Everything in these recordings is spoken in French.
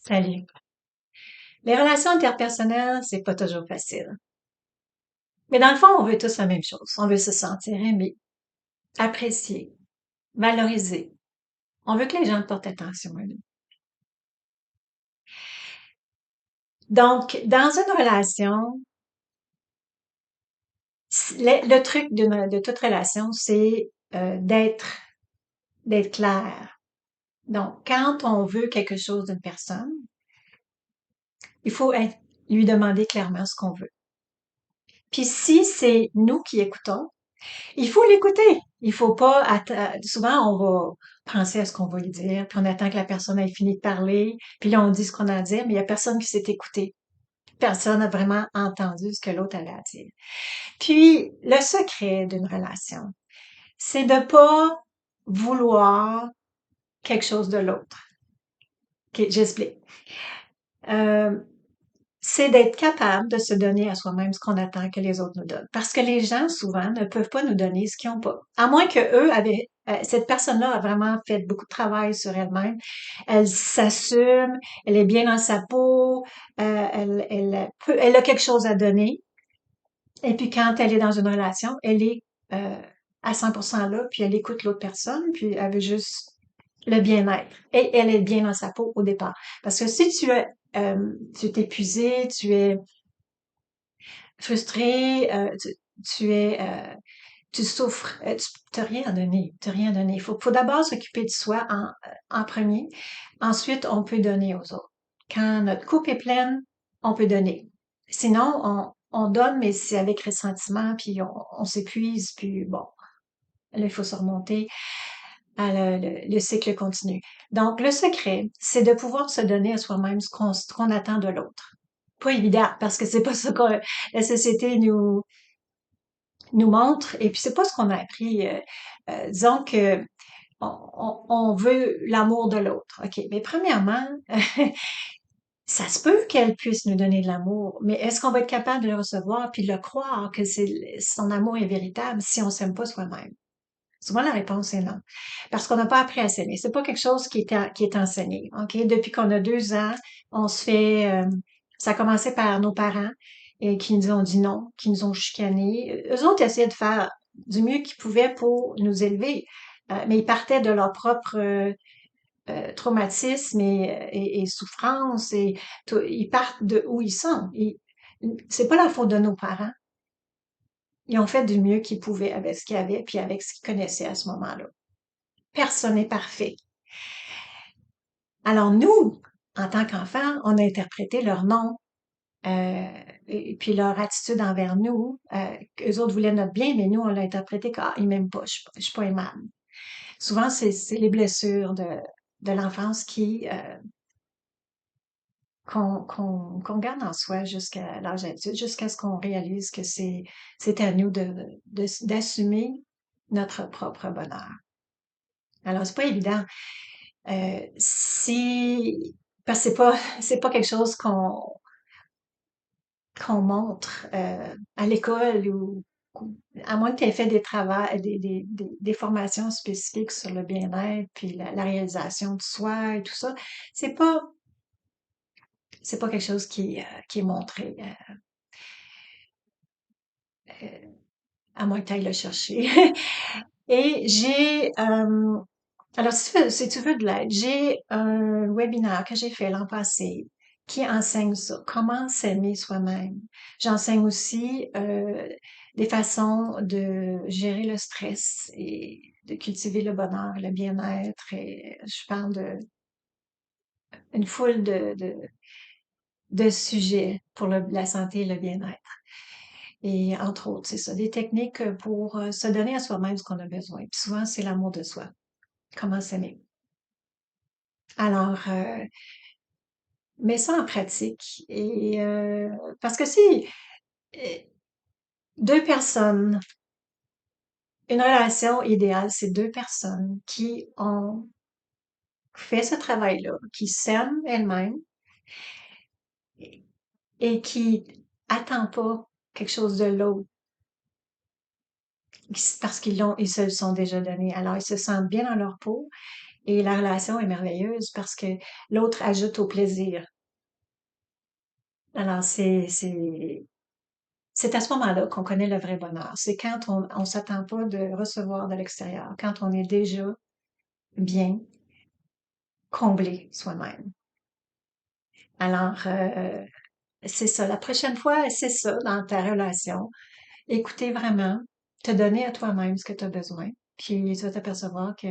Salut. Les relations interpersonnelles, c'est pas toujours facile. Mais dans le fond, on veut tous la même chose. On veut se sentir aimé, apprécié, valorisé. On veut que les gens portent attention à nous. Donc, dans une relation, le truc de toute relation, c'est d'être clair. Donc, quand on veut quelque chose d'une personne, il faut lui demander clairement ce qu'on veut. Puis si c'est nous qui écoutons, il faut l'écouter. Il faut pas souvent on va penser à ce qu'on va lui dire, puis on attend que la personne ait fini de parler, puis là on dit ce qu'on a à dire, mais il y a personne qui s'est écouté. Personne n'a vraiment entendu ce que l'autre avait à dire. Puis le secret d'une relation, c'est de pas vouloir quelque chose de l'autre. OK, j'explique. Euh, c'est d'être capable de se donner à soi-même ce qu'on attend que les autres nous donnent. Parce que les gens, souvent, ne peuvent pas nous donner ce qu'ils n'ont pas. À moins que eux avaient, cette personne-là a vraiment fait beaucoup de travail sur elle-même. Elle s'assume, elle est bien dans sa peau, elle a quelque chose à donner. Et puis quand elle est dans une relation, elle est euh, à 100% là, puis elle écoute l'autre personne, puis elle veut juste le bien-être. Et elle est bien dans sa peau au départ. Parce que si tu es épuisé, tu es frustré, tu souffres, tu t'as rien à donner, t'as rien à donner. Faut d'abord s'occuper de soi en premier. Ensuite, on peut donner aux autres. Quand notre coupe est pleine, on peut donner. Sinon, on donne, mais c'est avec ressentiment, puis on s'épuise, puis bon, là, il faut se remonter. Le cycle continue. Donc, le secret, c'est de pouvoir se donner à soi-même ce qu'on attend de l'autre. Pas évident, parce que c'est pas ça que la société nous montre, et puis c'est pas ce qu'on a appris. Disons que on veut l'amour de l'autre. OK, mais premièrement, ça se peut qu'elle puisse nous donner de l'amour, mais est-ce qu'on va être capable de le recevoir puis de le croire que son amour est véritable si on s'aime pas soi-même? Souvent, la réponse est non. Parce qu'on n'a pas appris à s'aimer. C'est pas quelque chose qui est enseigné. OK? Depuis qu'on a 2 ans, on se fait, ça a commencé par nos parents et qui nous ont dit non, qui nous ont chicanés. Eux autres essayaient de faire du mieux qu'ils pouvaient pour nous élever. Mais ils partaient de leur propre traumatisme et souffrance et ils partent de où ils sont. C'est pas la faute de nos parents. Ils ont fait du mieux qu'ils pouvaient avec ce qu'ils avaient puis avec ce qu'ils connaissaient à ce moment-là. Personne n'est parfait. Alors nous, en tant qu'enfants, on a interprété leur nom et puis leur attitude envers nous. Eux autres voulaient notre bien, mais nous, on l'a interprété comme ils m'aiment pas, je suis pas aimable. Souvent, c'est les blessures de l'enfance qu'on garde en soi jusqu'à l'âge adulte, jusqu'à ce qu'on réalise que c'est à nous d'assumer notre propre bonheur. Alors, c'est pas évident. Si parce que c'est pas quelque chose qu'on montre à l'école ou à moins que tu aies fait des travaux, des formations spécifiques sur le bien-être puis la réalisation de soi et tout ça, c'est pas c'est pas quelque chose qui est montré euh, à moins que tu ailles le chercher. Et j'ai alors si tu veux de l'aide, j'ai un webinaire que j'ai fait l'an passé qui enseigne ça, comment s'aimer soi-même. J'enseigne aussi des façons de gérer le stress et de cultiver le bonheur, le bien-être. Et je parle de une foule de sujets pour la santé et le bien-être. Et entre autres, c'est ça, des techniques pour se donner à soi-même ce qu'on a besoin. Puis souvent, c'est l'amour de soi. Comment s'aimer. Alors, mets ça en pratique. Et parce que si euh, deux personnes, une relation idéale, c'est deux personnes qui ont fait ce travail-là, qui s'aiment elles-mêmes et, et qui attendent pas quelque chose de l'autre parce ils se le sont déjà donné. Alors, ils se sentent bien dans leur peau Et la relation est merveilleuse parce que l'autre ajoute au plaisir. Alors, c'est à ce moment-là qu'on connaît le vrai bonheur. C'est quand on s'attend pas de recevoir de l'extérieur, quand on est déjà bien comblé soi-même. Alors, c'est ça. La prochaine fois, c'est ça dans ta relation. Écouter vraiment, te donner à toi-même ce que tu as besoin. Puis tu vas t'apercevoir que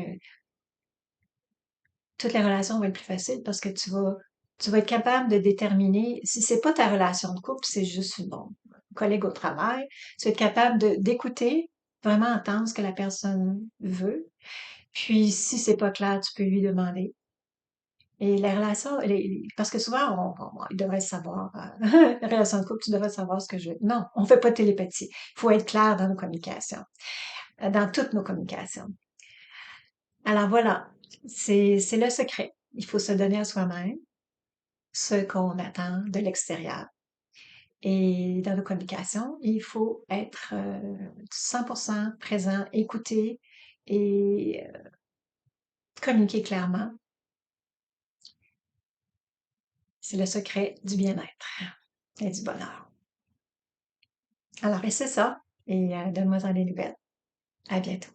toutes les relations vont être plus faciles parce que tu vas être capable de déterminer, si c'est pas ta relation de couple, c'est juste bon, un collègue au travail, tu vas être capable d'écouter, vraiment entendre ce que la personne veut. Puis si c'est pas clair, tu peux lui demander. Et les relations, parce que souvent, il devrait savoir, la relation de couple, tu devrais savoir ce que je veux. Non, on fait pas de télépathie. Il faut être clair dans nos communications, dans toutes nos communications. Alors voilà, c'est le secret. Il faut se donner à soi-même ce qu'on attend de l'extérieur. Et dans nos communications, il faut être 100% présent, écouter et communiquer clairement. C'est le secret du bien-être et du bonheur. Alors, et c'est ça. Et donne-moi des nouvelles. À bientôt.